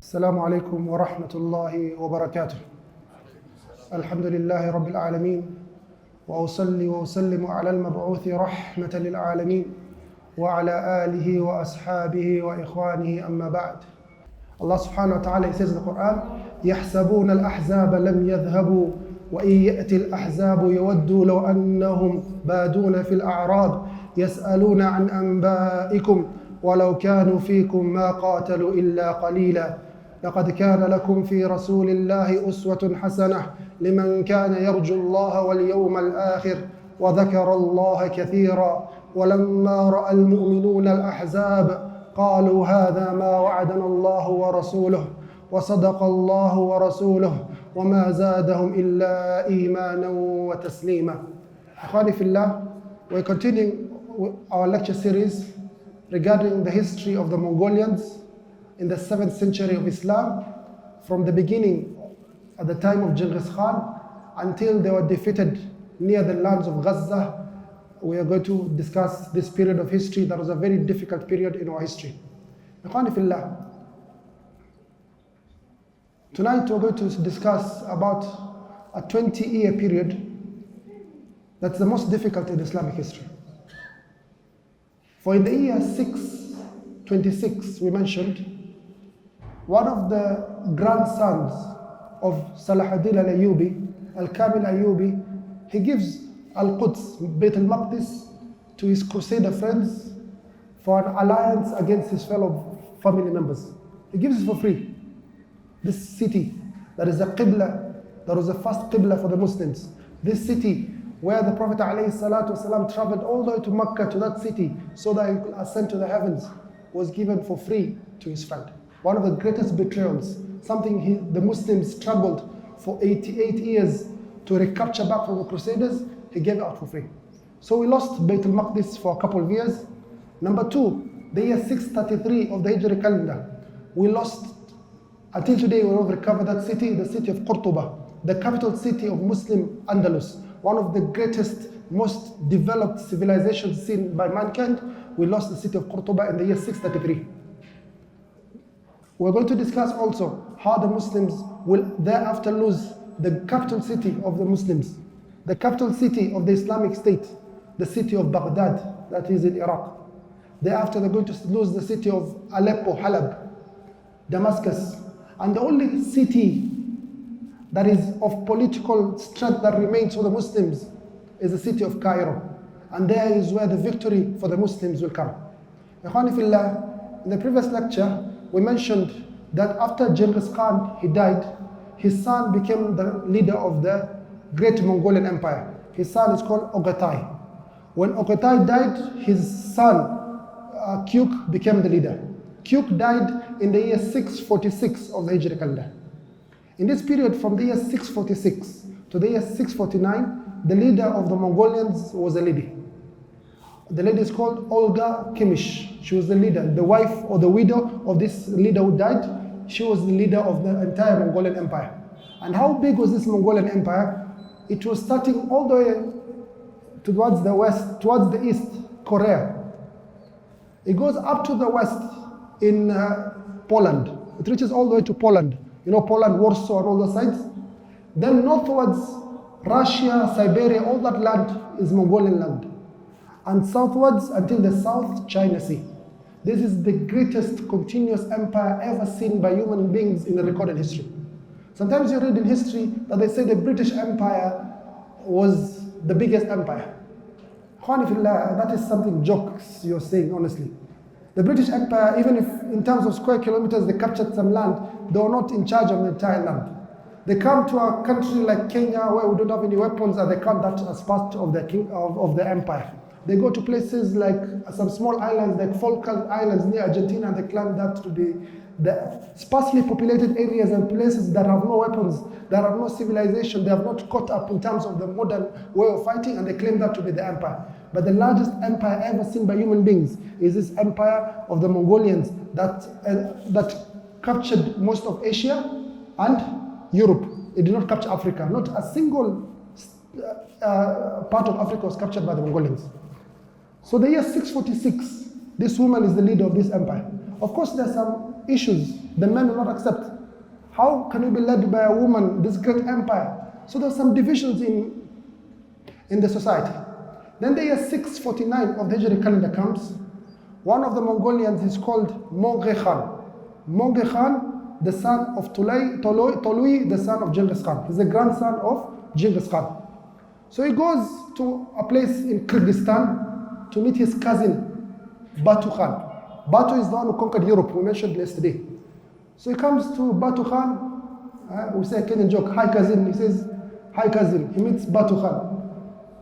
السلام عليكم ورحمة الله وبركاته. الحمد لله رب العالمين، وأصلي وأسلم على المبعوث رحمة للعالمين وعلى آله وأصحابه وإخوانه أما بعد. Allah subhanahu wa ta'ala, He says in the Quran, يحسبون الأحزاب لم يذهبوا وإن يأتي الأحزاب يودوا لو أنهم بادون في الأعراب يسألون عن أنبائكم ولو كانوا فيكم ما قاتلوا إلا قليلا لقد كان لكم في رسول الله أسوة حسنة لمن كان يرجو الله واليوم الآخر وذكر الله كثيرا ولما رأى المؤمنون الأحزاب قالوا هذا ما وعدنا الله ورسوله وصدق الله ورسوله وما زادهم إلا إيمانا وتسليما. أخواني في الله, we're continuing our lecture series regarding the history of the Mongolians in the 7th century of Islam, from the beginning at the time of Genghis Khan until they were defeated near the lands of Gaza. We are going to discuss this period of history that was a very difficult period in our history. Ikhwani fillah, tonight we're going to discuss about a 20-year period that's the most difficult in Islamic history. For in the year 626, we mentioned, one of the grandsons of Salahuddin al-Ayyubi, Al-Kamil Ayyubi, he gives Al-Quds, Bayt al-Maqdis, to his crusader friends for an alliance against his fellow family members. He gives it for free. This city, that is a Qibla, that was the first Qibla for the Muslims. This city where the Prophet ﷺ traveled all the way to Mecca, to that city, so that he could ascend to the heavens, was given for free to his friend. One of the greatest betrayals, something the Muslims struggled for 88 years to recapture back from the Crusaders, he gave it out for free. So we lost Bayt al-Maqdis for a couple of years. Number two, the year 633 of the Hijri calendar, we lost, until today we have recovered that city, the city of Qurtuba, the capital city of Muslim Andalus, one of the greatest, most developed civilizations seen by mankind. We lost the city of Qurtuba in the year 633. We're going to discuss also how the Muslims will thereafter lose the capital city of the Muslims, the capital city of the Islamic State, the city of Baghdad, that is in Iraq. Thereafter they're going to lose the city of Aleppo, Halab, Damascus. And the only city that is of political strength that remains for the Muslims is the city of Cairo. And there is where the victory for the Muslims will come. Ikhwani fillah, in the previous lecture, we mentioned that after Genghis Khan, he died, his son became the leader of the great Mongolian Empire. His son is called Oghatai. When Oghatai died, his son, Kyuk, became the leader. Kyuk died in the year 646 of the Hijri calendar. In this period, from the year 646 to the year 649, the leader of the Mongolians was a lady. The lady is called Olga Kimish. She was the leader, the wife or the widow of this leader who died. She was the leader of the entire Mongolian Empire. And how big was this Mongolian Empire? It was starting all the way towards the west, towards the east, Korea. It goes up to the west in Poland. It reaches all the way to Poland. You know, Poland, Warsaw, and all those sides. Then northwards, Russia, Siberia, all that land is Mongolian land. And southwards until the South China Sea. This is the greatest continuous empire ever seen by human beings in the recorded history. Sometimes you read in history that they say the British Empire was the biggest empire. Khwani fillah, that is something jokes you're saying, honestly. The British Empire, even if in terms of square kilometers they captured some land, they were not in charge of the entire land. They come to a country like Kenya where we don't have any weapons and they count that as part of the empire. They go to places like some small islands like Falkland Islands near Argentina, and they claim that to be the sparsely populated areas and places that have no weapons, that have no civilization, they have not caught up in terms of the modern way of fighting, and they claim that to be the empire. But the largest empire ever seen by human beings is this empire of the Mongolians that captured most of Asia and Europe. It did not capture Africa. Not a single part of Africa was captured by the Mongolians. So the year 646, this woman is the leader of this empire. Of course, there's some issues the men will not accept. How can you be led by a woman, this great empire? So there's some divisions in the society. Then the year 649 of the Hijri calendar comes. One of the Mongolians is called Mongke Khan. Mongke Khan, the son of Tolui, the son of Genghis Khan. He's the grandson of Genghis Khan. So he goes to a place in Kyrgyzstan to meet his cousin, Batu Khan. Batu is the one who conquered Europe, we mentioned yesterday. So he comes to Batu Khan, we say a Kenyan joke, hi cousin, he says, hi cousin, he meets Batu Khan.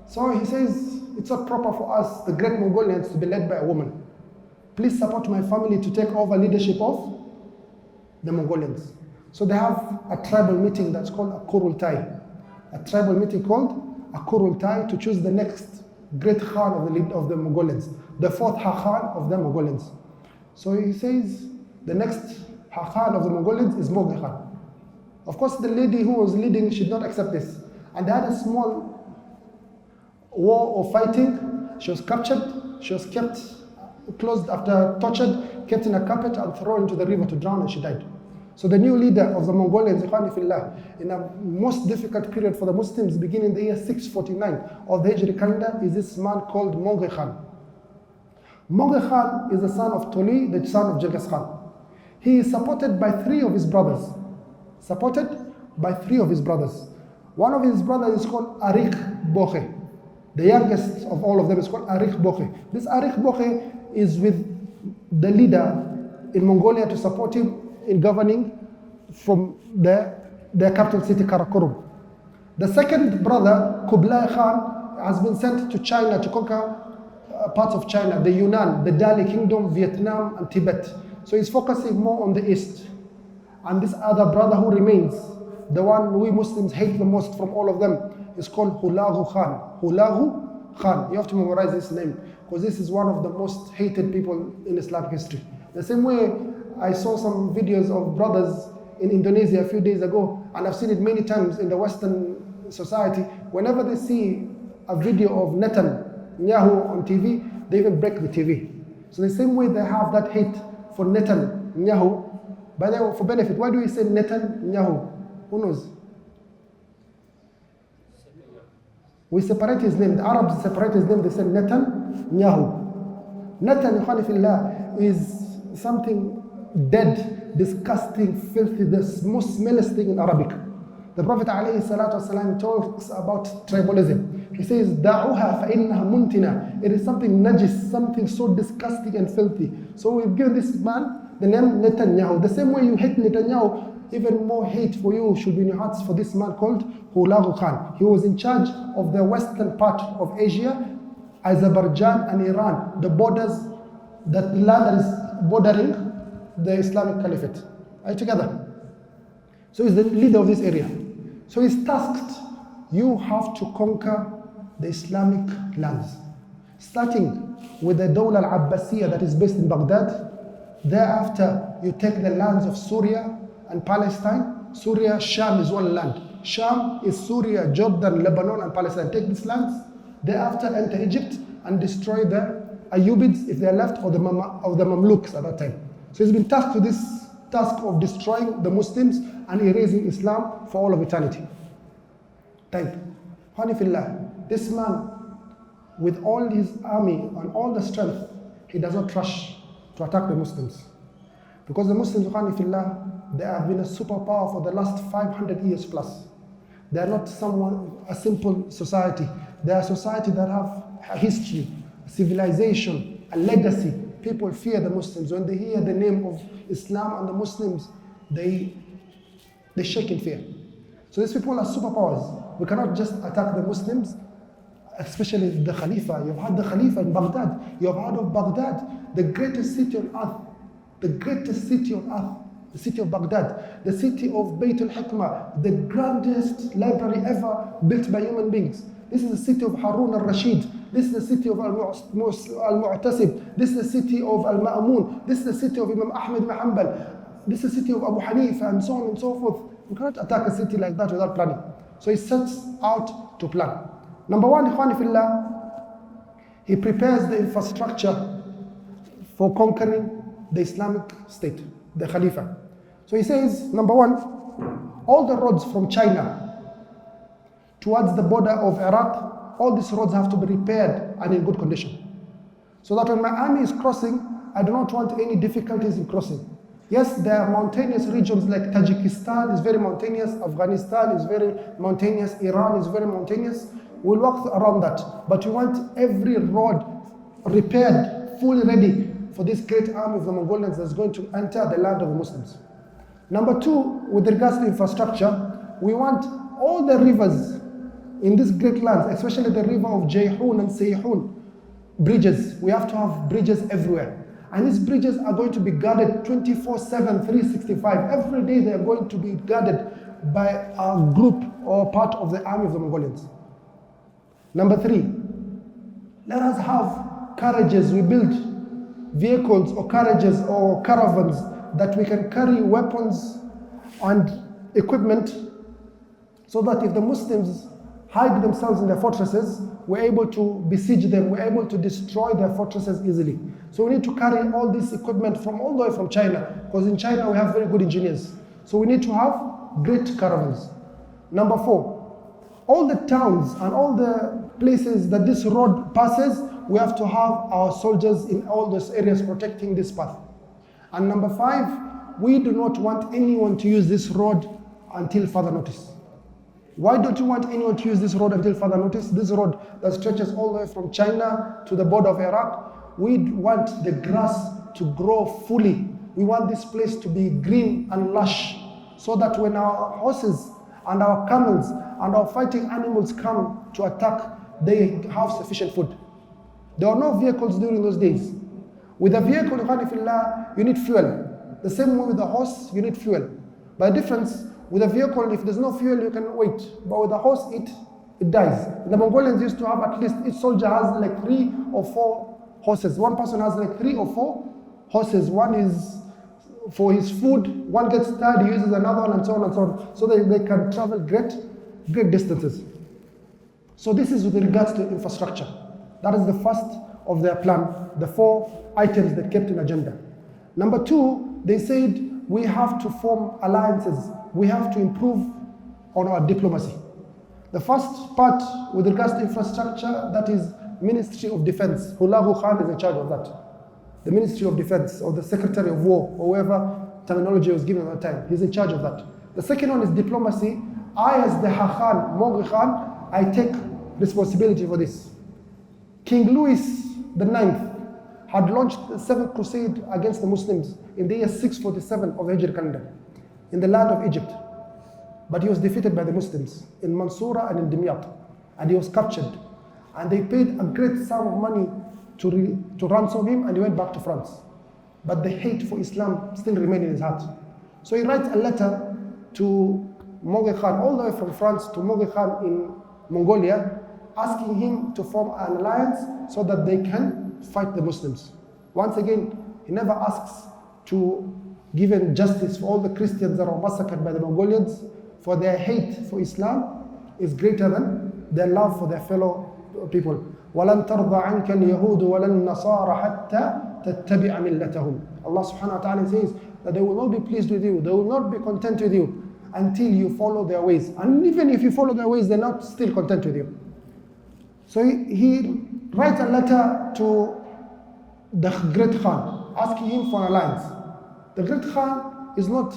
So he says, it's not proper for us, the great Mongolians, to be led by a woman. Please support my family to take over leadership of the Mongolians. So they have a tribal meeting that's called a Kurultai. A tribal meeting called a Kurultai to choose the next great Khan of the Mongolians, the fourth Khan of the Mongolians. So he says the next Khan of the Mongolians is Mongke Khan. Of course, the lady who was leading should not accept this. And they had a small war or fighting. She was captured, she was kept closed after tortured, kept in a carpet and thrown into the river to drown, and she died. So the new leader of the Mongolians, in a most difficult period for the Muslims, beginning in the year 649 of the Hijri calendar, is this man called Mongke Khan. Mongke Khan is the son of Toli, the son of Genghis Khan. He is supported by three of his brothers. One of his brothers is called Bokhe. The youngest of all of them is called Bokhe. This Bokhe is with the leader in Mongolia to support him in governing from their capital city, Karakorum. The second brother, Kublai Khan, has been sent to China to conquer parts of China, the Yunnan, the Dali Kingdom, Vietnam, and Tibet. So he's focusing more on the east. And this other brother who remains, the one we Muslims hate the most from all of them, is called Hulagu Khan. Hulagu Khan. You have to memorize this name because this is one of the most hated people in Islamic history. The same way I saw some videos of brothers in Indonesia a few days ago, and I've seen it many times in the Western society. Whenever they see a video of Netanyahu on TV, they even break the TV. So the same way they have that hate for Netanyahu. By the way, for benefit, why do we say Netanyahu? Who knows? We separate his name. The Arabs separate his name. They say Netanyahu. Netanyahu is something dead, disgusting, filthy, the most smellest thing in Arabic. The Prophet ﷺ talks about tribalism. He says, "Da'uha fa'innaha muntina." It is something najis, something so disgusting and filthy. So we've given this man the name Netanyahu. The same way you hate Netanyahu, even more hate for you should be in your hearts for this man called Hulagu Khan. He was in charge of the western part of Asia, Azerbaijan and Iran, the borders, that land that is bordering the Islamic Caliphate. Are you together? So he's the leader of this area. So he's tasked, you have to conquer the Islamic lands, starting with the Dawla al-Abbasiyya that is based in Baghdad. Thereafter, you take the lands of Syria and Palestine. Syria, Sham is one land. Sham is Syria, Jordan, Lebanon, and Palestine. Take these lands. Thereafter, enter Egypt and destroy the Ayyubids if they are left, or the Mamluks at that time. So he's been tasked with this task of destroying the Muslims and erasing Islam for all of eternity. Type. Hanifillah, this man, with all his army and all the strength, he does not rush to attack the Muslims. Because the Muslims, Hanifillah, they have been a superpower for the last 500 years plus. They are not a simple society. They are a society that have a history, a civilization, a legacy. People fear the Muslims. When they hear the name of Islam and the Muslims, they shake in fear. So these people are superpowers. We cannot just attack the Muslims, especially the Khalifa. You've had the Khalifa in Baghdad. You've heard of Baghdad, the greatest city on earth. The greatest city on earth. The city of Baghdad. The city of Bayt al-Hikmah. The grandest library ever built by human beings. This is the city of Harun al-Rashid. This is the city of Al-Mu'tasib. This is the city of Al-Ma'amun. This is the city of Imam Ahmed ibn Hanbal. This is the city of Abu Hanifa, and so on and so forth. You cannot attack a city like that without planning. So he sets out to plan. Number one, Ikhwani Fillah, he prepares the infrastructure for conquering the Islamic State. the Khalifa. So he says, number one, all the roads from China towards the border of Iraq, all these roads have to be repaired and in good condition. So that when my army is crossing, I do not want any difficulties in crossing. Yes, there are mountainous regions like Tajikistan is very mountainous, Afghanistan is very mountainous, Iran is very mountainous. We'll walk around that. But we want every road repaired, fully ready for this great army of the Mongolians that's going to enter the land of the Muslims. Number two, with regards to infrastructure, we want all the rivers in these great lands, especially the river of Jayhun and Seyhun, bridges. We have to have bridges everywhere. And these bridges are going to be guarded 24/7, 365. Every day they are going to be guarded by a group or part of the army of the Mongolians. Number three, let us have carriages. We build vehicles or carriages or caravans that we can carry weapons and equipment so that if the Muslims hide themselves in their fortresses, we're able to besiege them, we're able to destroy their fortresses easily. So we need to carry all this equipment from all the way from China, because in China we have very good engineers. So we need to have great caravans. Number four, all the towns and all the places that this road passes, we have to have our soldiers in all those areas protecting this path. And number five, we do not want anyone to use this road until further notice. Why don't you want anyone to use this road until further notice? This road that stretches all the way from China to the border of Iraq, we want the grass to grow fully. We want this place to be green and lush, so that when our horses and our camels and our fighting animals come to attack, they have sufficient food. There are no vehicles during those days. With a vehicle, you need fuel. The same way with the horse, you need fuel. By difference, with a vehicle, if there's no fuel, you can wait. But with a horse, it dies. The Mongolians used to have at least, each soldier has like 3 or 4 horses. One person has like 3 or 4 horses. One is for his food. One gets tired, he uses another one, and so on and so on. So they can travel great distances. So this is with regards to infrastructure. That is the first of their plan, the 4 items they kept in agenda. Number 2, they said we have to form alliances. We have to improve on our diplomacy. The first part with regards to infrastructure, that is Ministry of Defense. Hulagu Khan is in charge of that. The Ministry of Defense, or the Secretary of War, or whoever terminology was given at the time. He's in charge of that. The second one is diplomacy. I, as the Khan, Mongke Khan, I take responsibility for this. King Louis IX had launched the 7th crusade against the Muslims in the year 647 of the Hijri calendar in the land of Egypt. But he was defeated by the Muslims in Mansoura and in Dimyat, and he was captured. And they paid a great sum of money to ransom him, and he went back to France. But the hate for Islam still remained in his heart. So he writes a letter to Mongke Khan, all the way from France to Mongke Khan in Mongolia, asking him to form an alliance so that they can fight the Muslims. Once again, he never asks to give justice for all the Christians that are massacred by the Mongolians, for their hate for Islam is greater than their love for their fellow people. وَلَن تَرْضَ عَنْكَ الْيَهُودُ وَلَا النَّصَارَ حَتَّى تَتَّبِعَ مِلَّتَهُم. Allah subhanahu wa ta'ala says that they will not be pleased with you, they will not be content with you until you follow their ways. And even if you follow their ways, they're not still content with you. So he writes a letter to the Great Khan, asking him for an alliance. The Great Khan is not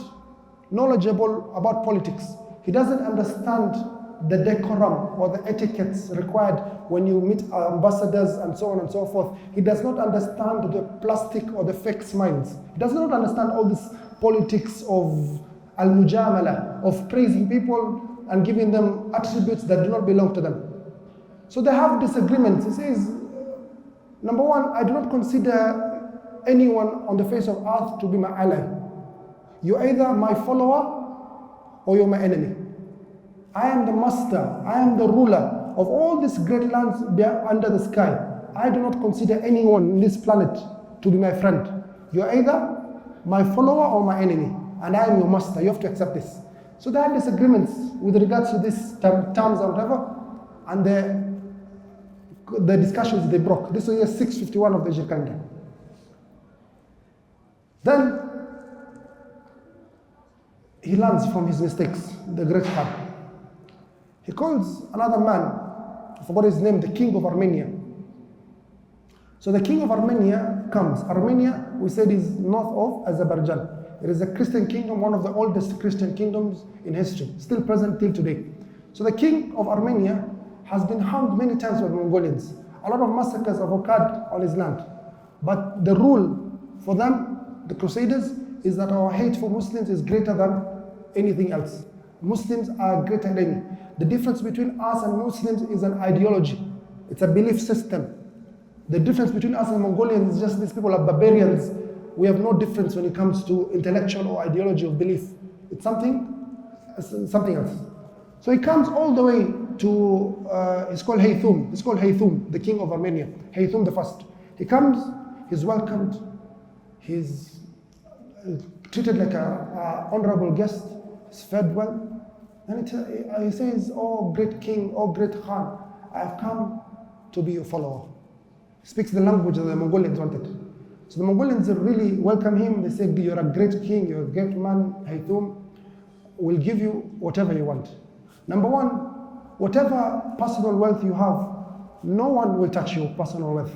knowledgeable about politics. He doesn't understand the decorum or the etiquettes required when you meet ambassadors and so on and so forth. He does not understand the plastic or the fake smiles. He does not understand all this politics of al-mujamala, of praising people and giving them attributes that do not belong to them. So they have disagreements. He says, number one, I do not consider anyone on the face of earth to be my ally. You're either my follower or you're my enemy. I am the master, I am the ruler of all these great lands under the sky. I do not consider anyone on this planet to be my friend. You're either my follower or my enemy, and I am your master. You have to accept this. So they had disagreements with regards to these terms or whatever, and the discussions they broke. This was year 651 of the Hijri calendar. Then he learns from his mistakes, the great Khan. He calls another man, I forgot his name, the king of Armenia. So the king of Armenia comes. Armenia, we said, is north of Azerbaijan. It is a Christian kingdom, one of the oldest Christian kingdoms in history, still present till today. So the king of Armenia has been harmed many times by the Mongolians. A lot of massacres have occurred on his land. But the rule for them, the Crusaders, is that our hate for Muslims is greater than anything else. Muslims are a great enemy. The difference between us and Muslims is an ideology. It's a belief system. The difference between us and Mongolians is just these people are barbarians. We have no difference when it comes to intellectual or ideology of belief. It's something else. So he comes all the way to, he's called Haythum. He's called Haythum, the king of Armenia. Haythum the first. He comes, he's welcomed, he's treated like an honorable guest, he's fed well. And he says, "Oh great king, oh great Khan, I have come to be your follower." He speaks the language that the Mongolians wanted. So the Mongolians really welcome him. They say, "You're a great king, you're a great man, Haythum. We'll give you whatever you want." Number one, whatever personal wealth you have, no one will touch your personal wealth.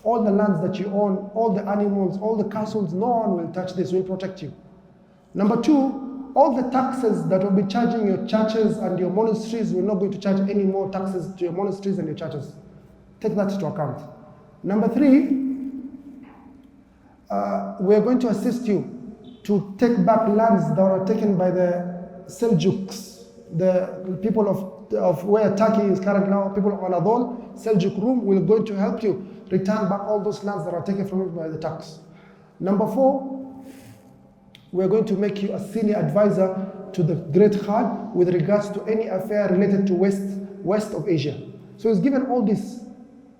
All the lands that you own, all the animals, all the castles, no one will touch this, will protect you. Number two, all the taxes that will be charging your churches and your monasteries, we're not going to charge any more taxes to your monasteries and your churches. Take that into account. Number three, we are going to assist you to take back lands that are taken by the Seljuks, the people of where Turkey is currently now, people of Anadolu, Seljuk Rum, we're going to help you return back all those lands that are taken from you by the Turks. Number four, we're going to make you a senior advisor to the great Khan with regards to any affair related to west of Asia. So he's given all this.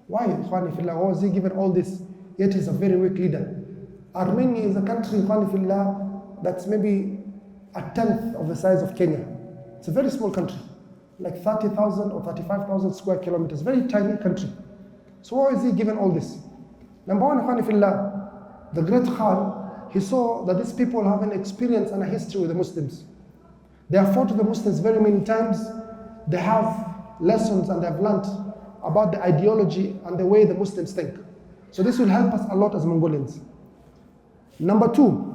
Why was he given all this? Yet he's a very weak leader. Armenia is a country, that's maybe a tenth of the size of Kenya. It's a very small country, like 30,000 or 35,000 square kilometers, very tiny country. So why is he given all this? Number one, the great Khan, he saw that these people have an experience and a history with the Muslims. They have fought with the Muslims very many times. They have lessons and they have learned about the ideology and the way the Muslims think. So this will help us a lot as Mongolians. Number two,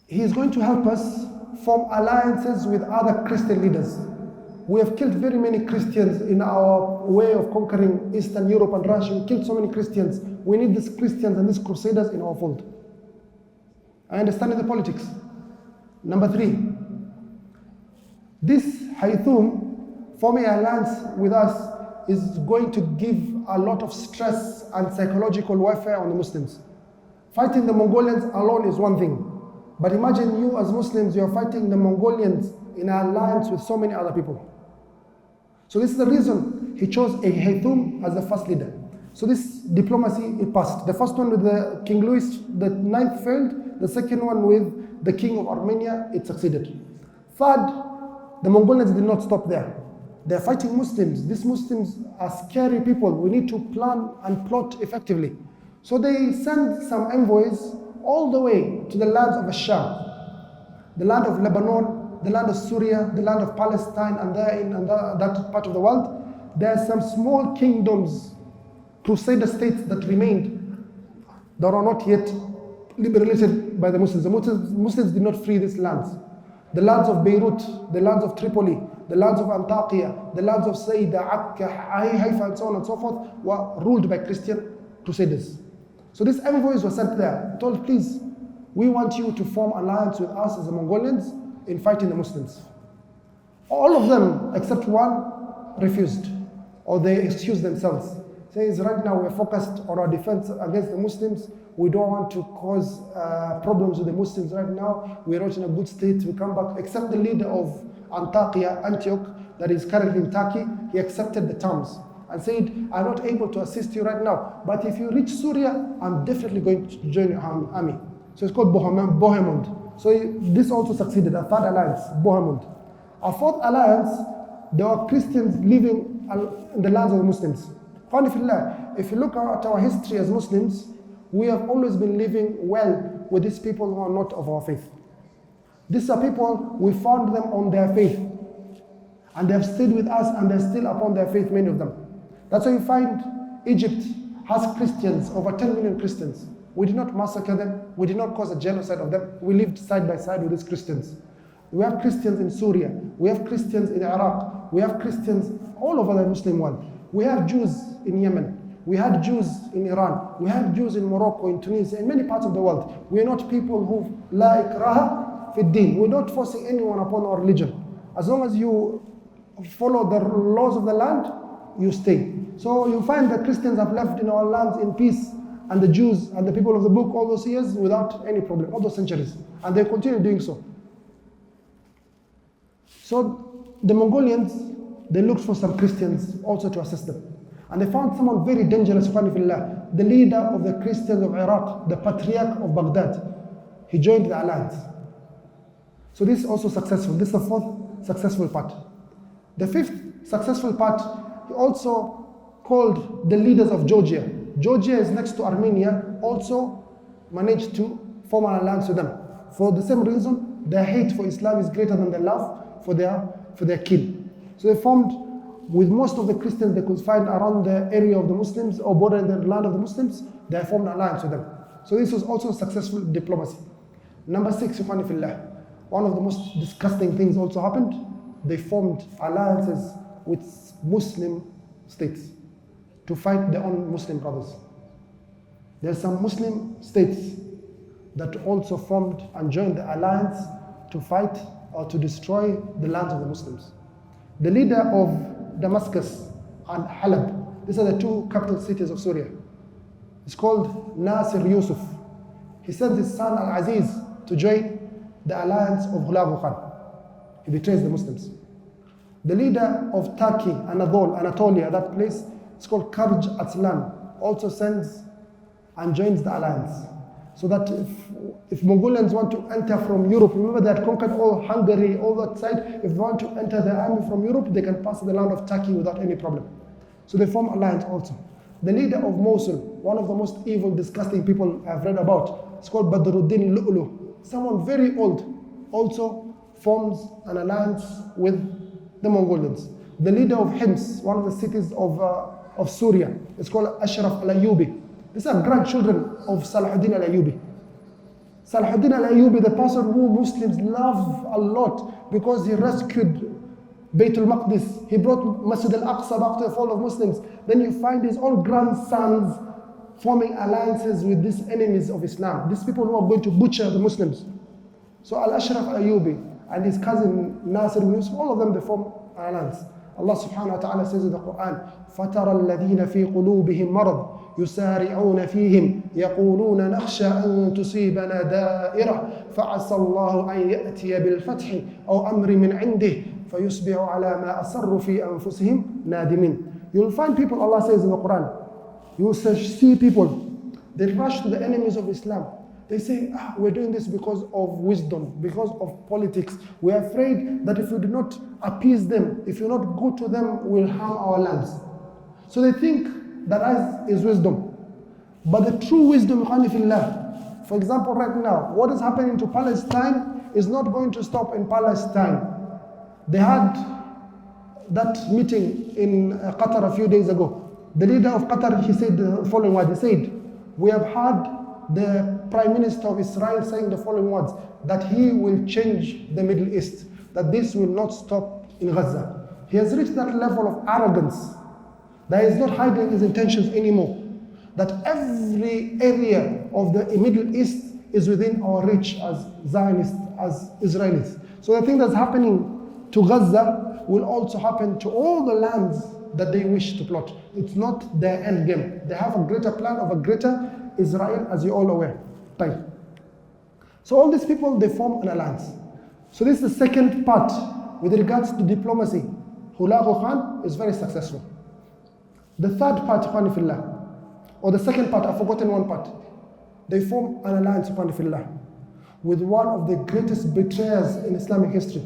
he is going to help us form alliances with other Christian leaders. We have killed very many Christians in our way of conquering Eastern Europe and Russia. We killed so many Christians. We need these Christians and these crusaders in our fold. I understand the politics. Number three, this Haythum forming an alliance with us is going to give a lot of stress and psychological warfare on the Muslims. Fighting the Mongolians alone is one thing. But imagine you as Muslims, you're fighting the Mongolians in an alliance with so many other people. So this is the reason he chose a Haythum as the first leader. So this diplomacy, it passed. The first one with the King Louis the Ninth failed. The second one with the King of Armenia, it succeeded. Third, the Mongolians did not stop there. They're fighting Muslims. These Muslims are scary people. We need to plan and plot effectively. So they send some envoys all the way to the lands of Asham, the land of Lebanon, the land of Syria, the land of Palestine, and there in that part of the world, there are some small kingdoms, crusader states that remained that are not yet liberated by the Muslims. The Muslims did not free these lands. The lands of Beirut, the lands of Tripoli, the lands of Antakya, the lands of Saida, Akka, Haifa, and so on and so forth were ruled by Christian crusaders. So these envoys were sent there, told, please, we want you to form alliance with us as the Mongolians in fighting the Muslims. All of them, except one, refused, or they excused themselves. Says, right now we're focused on our defense against the Muslims. We don't want to cause problems with the Muslims right now. We're not in a good state. We come back, except the leader of Antakya, Antioch, that is currently in Turkey. He accepted the terms and said, I'm not able to assist you right now, but if you reach Syria, I'm definitely going to join your army. So it's called Bohemond. So this also succeeded, a third alliance, Bohemond. A fourth alliance, there were Christians living in the lands of the Muslims. If you look at our history as Muslims, we have always been living well with these people who are not of our faith. These are people, we found them on their faith. And they have stayed with us and they're still upon their faith, many of them. That's why you find Egypt has Christians, over 10 million Christians. We did not massacre them. We did not cause a genocide of them. We lived side by side with these Christians. We have Christians in Syria. We have Christians in Iraq. We have Christians all over the Muslim world. We have Jews in Yemen. We had Jews in Iran. We have Jews in Morocco, in Tunisia, in many parts of the world. We are not people who la ikraha fi din. We're not forcing anyone upon our religion. As long as you follow the laws of the land, you stay. So you find that Christians have left in our lands in peace, and the Jews and the people of the book all those years without any problem, all those centuries. And they continue doing so. So the Mongolians, they looked for some Christians also to assist them. And they found someone very dangerous, the leader of the Christians of Iraq, the patriarch of Baghdad. He joined the alliance. So this is also successful. This is the fourth successful part. The fifth successful part, he also called the leaders of Georgia. Georgia is next to Armenia, also managed to form an alliance with them. For the same reason, their hate for Islam is greater than their love for their kin. So they formed, with most of the Christians they could find around the area of the Muslims or bordering the land of the Muslims, they formed an alliance with them. So this was also successful diplomacy. Number 6, one of the most disgusting things also happened. They formed alliances with Muslim states to fight their own Muslim brothers. There are some Muslim states that also formed and joined the alliance to fight or to destroy the lands of the Muslims. The leader of Damascus and Halab, these are the two capital cities of Syria. It's called Nasir Yusuf. He sent his son Al-Aziz to join the alliance of Hulagu Khan. He betrays the Muslims. The leader of Turkey, Anatolia, that place, it's called Karj Atslan, also sends and joins the alliance. So that if Mongolians want to enter from Europe, remember they had conquered all Hungary, all that side. If they want to enter the army from Europe, they can pass the land of Turkey without any problem. So they form alliance also. The leader of Mosul, one of the most evil, disgusting people I've read about, it's called Badruddin Lu'lu. Someone very old also forms an alliance with the Mongolians. The leader of Hims, one of the cities of Syria, it's called Ashraf al-Ayyubi. These are grandchildren of Salahuddin al-Ayyubi. Salahuddin al-Ayyubi, the person who Muslims love a lot because he rescued Bayt al-Maqdis. He brought Masjid al-Aqsa back to the fall of Muslims. Then you find his own grandsons forming alliances with these enemies of Islam. These people who are going to butcher the Muslims. So Al-Ashraf al-Ayyubi and his cousin Nasir ibn Yusuf, all of them, they form an alliance. Allah subhanahu wa ta'ala says in the Quran, فَتَرَى الَّذِينَ فِي قُلُوبِهِمْ مَرَضٍ يسارعون فيهم يقولون نخشى أن تصيبنا دائرة فعسى الله أن يأتي بالفتح أو أمر من عنده فيصبح على ما أسروا في أنفسهم نادمين. You'll find people, Allah says in the Quran, you will see people, they rush to the enemies of Islam. They say, we're doing this because of wisdom, because of politics. We're afraid that if we do not appease them, if you're not good to them, we'll harm our lands. So they think that is wisdom. But the true wisdom, for example, right now, what is happening to Palestine is not going to stop in Palestine. They had that meeting in Qatar a few days ago. The leader of Qatar, he said the following words. He said, we have heard the Prime Minister of Israel saying the following words, that he will change the Middle East, that this will not stop in Gaza. He has reached that level of arrogance that he is not hiding his intentions anymore. That every area of the Middle East is within our reach as Zionists, as Israelis. So the thing that's happening to Gaza will also happen to all the lands that they wish to plot. It's not their end game. They have a greater plan of a greater Israel, as you're all aware. Right. So all these people, they form an alliance. So this is the second part with regards to diplomacy. Hulagu Khan is very successful. The third part, or the second part, I've forgotten one part. They form an alliance, with one of the greatest betrayers in Islamic history.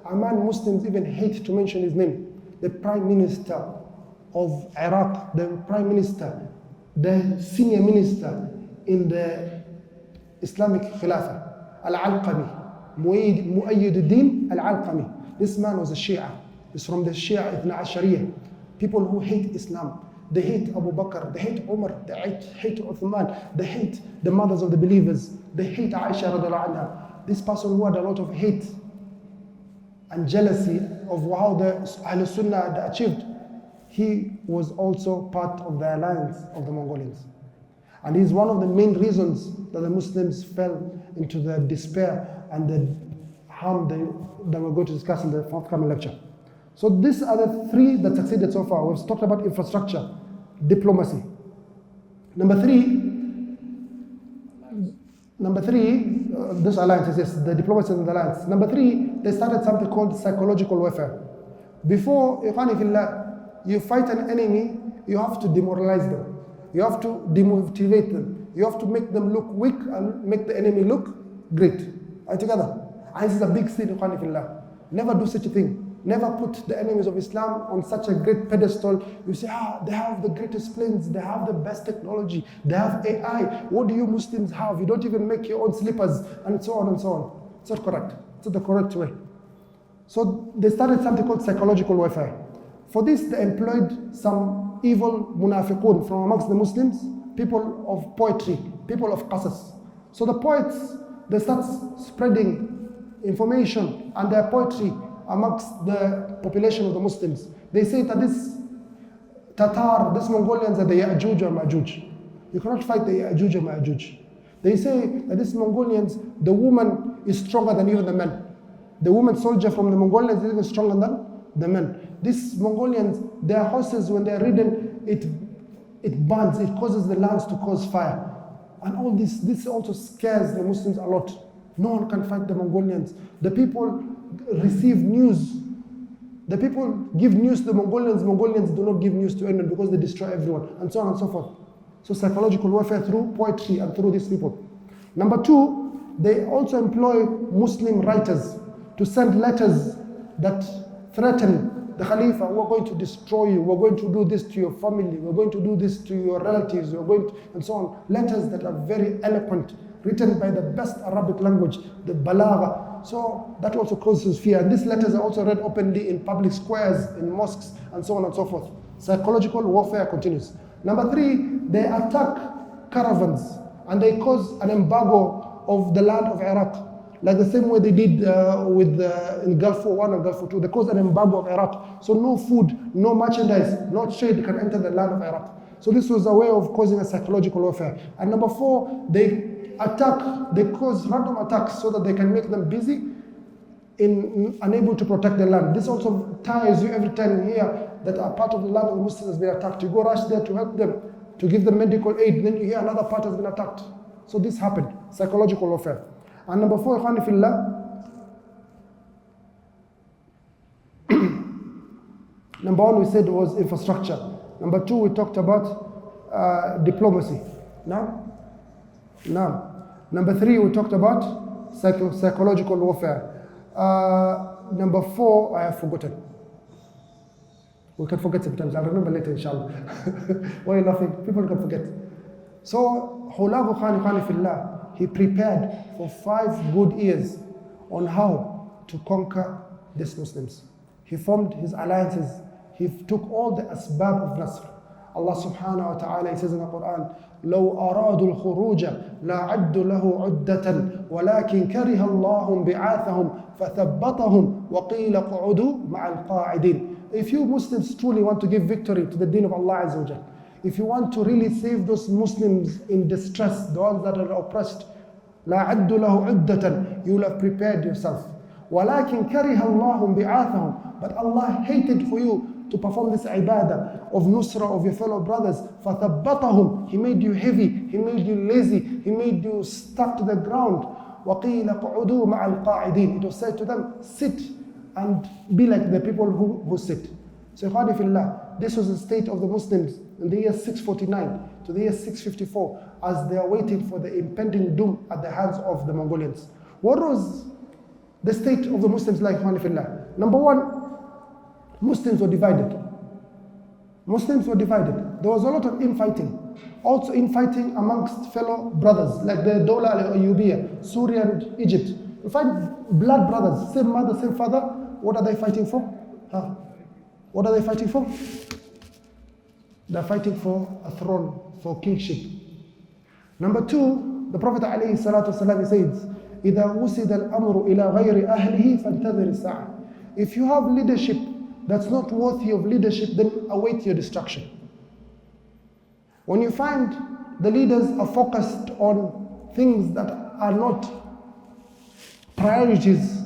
A man Muslims even hate to mention his name. The Prime Minister of Iraq, the Prime Minister, the senior minister in the Islamic Khilafah, Al-Alqami. Mu'ayyiduddin al-Alqami. This man was a Shia. He's from the Shia Ibn Ashariya. People who hate Islam. They hate Abu Bakr, they hate Umar, they hate Uthman, they hate the mothers of the believers, they hate Aisha radiallahu anha. This person who had a lot of hate and jealousy of how the Ahlul Sunnah had achieved, he was also part of the alliance of the Mongolians. And he's one of the main reasons that the Muslims fell into the despair and the harm that we're going to discuss in the forthcoming lecture. So these are the three that succeeded so far. We've talked about infrastructure, diplomacy. Number three, this alliance, yes, the diplomacy and the alliance. Number three, they started something called psychological warfare. Before, you fight an enemy, you have to demoralize them. You have to demotivate them. You have to make them look weak and make the enemy look great. Are you together? And this is a big sin, never do such a thing. Never put the enemies of Islam on such a great pedestal. You say, they have the greatest planes, they have the best technology, they have AI. What do you Muslims have? You don't even make your own slippers, and so on and so on. It's not correct. It's not the correct way. So they started something called psychological warfare. For this, they employed some evil munafiqun from amongst the Muslims, people of poetry, people of qasas. So the poets, they start spreading information and their poetry amongst the population of the Muslims. They say that this Tatar, these Mongolians are the Ya'juj or Ma'juj. You cannot fight the Ya'juj or Ma'juj. They say that these Mongolians, the woman is stronger than even the men. The woman soldier from the Mongolians is even stronger than the men. These Mongolians, their horses, when they're ridden, it burns, it causes the lands to cause fire. And all this also scares the Muslims a lot. No one can fight the Mongolians. The people receive news. The people give news to the Mongolians. Mongolians do not give news to anyone because they destroy everyone, and so on and so forth. So psychological warfare through poetry and through these people. Number two, they also employ Muslim writers to send letters that threaten the Khalifa. We're going to destroy you. We're going to do this to your family. We're going to do this to your relatives. We're going to, and so on. Letters that are very eloquent, written by the best Arabic language, the balagha. So that also causes fear. And these letters are also read openly in public squares, in mosques, and so on and so forth. Psychological warfare continues. Number three, they attack caravans and they cause an embargo of the land of Iraq. Like the same way they did in Gulf War 1 and Gulf War 2. They caused an embargo of Iraq. So no food, no merchandise, no trade can enter the land of Iraq. So this was a way of causing a psychological warfare. And number four, they cause random attacks so that they can make them busy in unable to protect the land. This also tires you every time you hear that a part of the land of the Muslims has been attacked. You go rush there to help them, to give them medical aid, then you hear another part has been attacked. So this happened, psychological warfare. And number four, ikhwani fillah, number one we said was infrastructure. Number two, we talked about diplomacy. Now, number three, we talked about psychological warfare. Number four, I have forgotten. We can forget sometimes. I'll remember later, inshallah. Why are you laughing? People can forget. So, Hulagu Khan fillah, he prepared for 5 good years on how to conquer these Muslims. He formed his alliances. He took all the asbab of Nasr. Allah subhanahu wa ta'ala, he says in the Quran, لو أرادوا الخروج لأعدوا له عدة ولكن كره الله بعاثهم فثبطهم وقيل اقعدوا مع القاعدين. If you Muslims truly want to give victory to the deen of Allah Azza wa Jal, if you want to really save those Muslims in distress, the ones that are oppressed, لأعدوا له عدة, you will have prepared yourself. ولكن كره الله بعاثهم, but Allah hated for you to perform this ibadah of nusra of your fellow brothers. فَثَبَّطَهُمْ, he made you heavy, he made you lazy, he made you stuck to the ground. وَقِيلَ قُعُدُوا مَعَ الْقَاعِدِينَ, it was said to them, sit and be like the people who sit. So ikhwani fillah, this was the state of the Muslims in the year 649 to the year 654 as they are waiting for the impending doom at the hands of the Mongolians. What was the state of the Muslims like, ikhwani fillah? Number one, Muslims were divided. Muslims were divided. There was a lot of infighting. Also infighting amongst fellow brothers, like the Dawla al-Ayyubiyya, Syria and Egypt. You find blood brothers, same mother, same father. What are they fighting for? What are they fighting for? They're fighting for a throne, for kingship. Number two, the Prophet ﷺ says, إِذَا وُسِدَ الْأَمْرُ إِلَى غَيْرِ أَهْلِهِ فَانْتَظِرِ السَّاعَةِ. If you have leadership that's not worthy of leadership, then await your destruction. When you find the leaders are focused on things that are not priorities,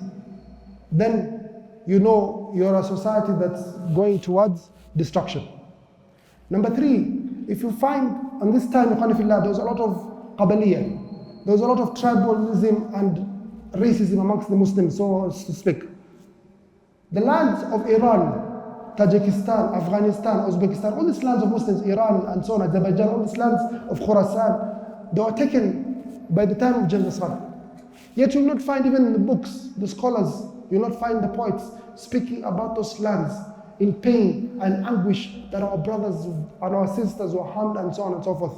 then you know you're a society that's going towards destruction. Number three, if you find, on this time, there's a lot of qabaliyah, there's a lot of tribalism and racism amongst the Muslims, so to speak. The lands of Iran, Tajikistan, Afghanistan, Uzbekistan, all these lands of Muslims, Iran and so on, Azerbaijan, all these lands of Khorasan, they were taken by the time of Genghis Khan. Yet you will not find even in the books, the scholars, you will not find the poets speaking about those lands in pain and anguish that our brothers and our sisters were harmed and so on and so forth.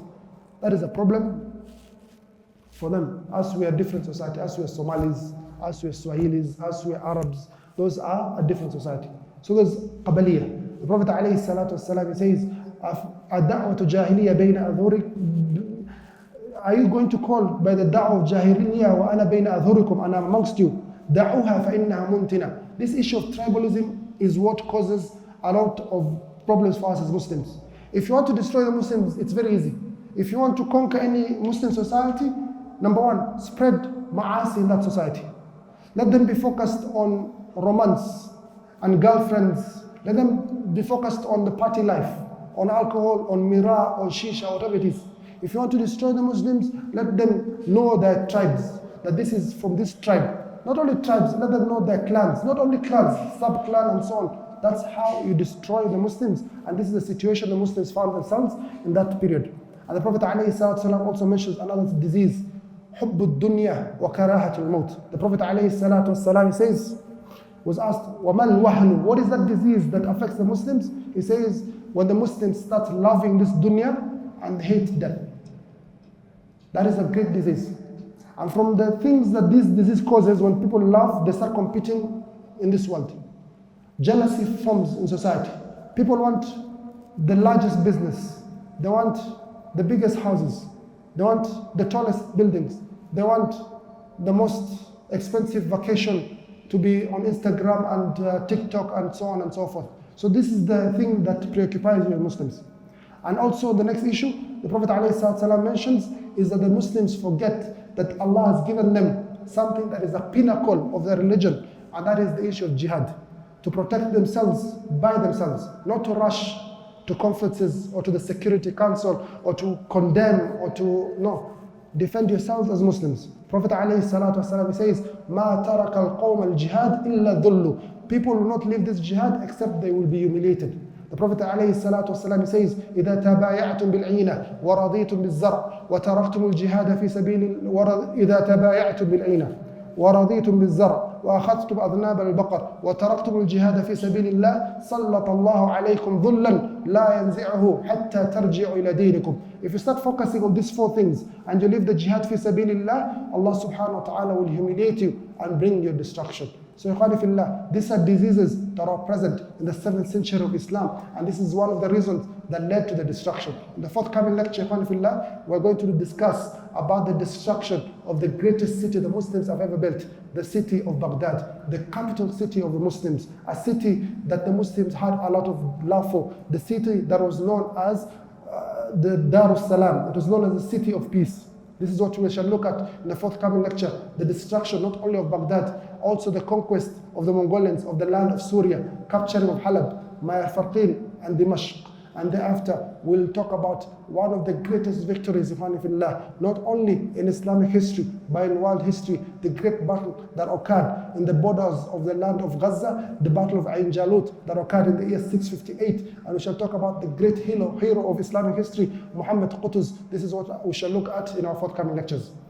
That is a problem for them. As we are different society, as we are Somalis, as we are Swahilis, as we are Arabs, those are a different society. So there's qabaliyah. The Prophet ﷺ says, "Ad-da'watu jahiliya bayna adhurik." Are you going to call by the da'wah of jahiliya wa ana bayna adhurikum, and I'm amongst you? Da'uha fa innaha muntina. This issue of tribalism is what causes a lot of problems for us as Muslims. If you want to destroy the Muslims, it's very easy. If you want to conquer any Muslim society, number one, spread ma'asi in that society. Let them be focused on romance and girlfriends. Let them be focused on the party life, on alcohol, on mira, on shisha, whatever it is. If you want to destroy the Muslims, let them know their tribes, that this is from this tribe. Not only tribes, let them know their clans. Not only clans, sub-clan and so on. That's how you destroy the Muslims. And this is the situation the Muslims found themselves in that period. And the Prophet ﷺ also mentions another disease, حُبُّ الدُّنْيَا وَكَرَاهَةُ الْمَوْتِ. The Prophet ﷺ says, was asked, وَمَا الْوَهْنُ? What is that disease that affects the Muslims? He says, when the Muslims start loving this dunya and hate death. That is a great disease. And from the things that this disease causes, when people love, they start competing in this world. Jealousy forms in society. People want the largest business. They want the biggest houses. They want the tallest buildings. They want the most expensive vacation to be on Instagram and TikTok and so on and so forth. So this is the thing that preoccupies you Muslims. And also the next issue, the Prophet ﷺ mentions, is that the Muslims forget that Allah has given them something that is a pinnacle of their religion, and that is the issue of jihad. To protect themselves by themselves, not to rush to conferences or to the Security Council or to condemn or to, no. Defend yourselves as Muslims. Prophet ﷺ says, مَا تَرَكَ الْقَوْمَ الْجِهَادِ إِلَّا ذُلُّ. People will not leave this jihad except they will be humiliated. The Prophet ﷺ says, إِذَا تَبَايَعْتُمْ بِالْعِينَ وَرَضِيتُمْ بِالزَّرْعِ وَتَرَكْتُمُ الْجِهَادَ فِي سَبِيلِ إِذَا تَبَايَعْتُمْ بِالْعِينَ وَرَضِيتُمْ بِالزَّرْعِ وَأَخَذْتُمْ أَذْنَابَ الْبَقَرِ وَتَرَكْتُمُ الْجِهَادَ فِي سَبِيلِ اللَّهِ سَلَّطَ اللَّهُ عَلَيْكُمْ ذُلًّا لَا يَنزِعُهُ حَتَّى تَرْجِعُوا إِلَى دِينِكُمْ. If you start focusing on these four things and you leave the jihad fi sabilillah, Allah subhanahu wa ta'ala will humiliate you and bring your destruction. So these are diseases that are present in the 7th century of Islam, and this is one of the reasons that led to the destruction. In the forthcoming lecture, we're going to discuss about the destruction of the greatest city the Muslims have ever built, the city of Baghdad, the capital city of the Muslims, a city that the Muslims had a lot of love for, the city that was known as the Dar al-Salam. It was known as the city of peace. This is what we shall look at in the forthcoming lecture. The destruction not only of Baghdad, also the conquest of the Mongolians of the land of Syria, capturing of Halab, Mayarfaqin and Dimashq. And thereafter, we'll talk about one of the greatest victories of Hanifillah, not only in Islamic history, but in world history, the great battle that occurred in the borders of the land of Gaza, the battle of Ain Jalut that occurred in the year 658. And we shall talk about the great hero of Islamic history, Muhammad Qutuz. This is what we shall look at in our forthcoming lectures.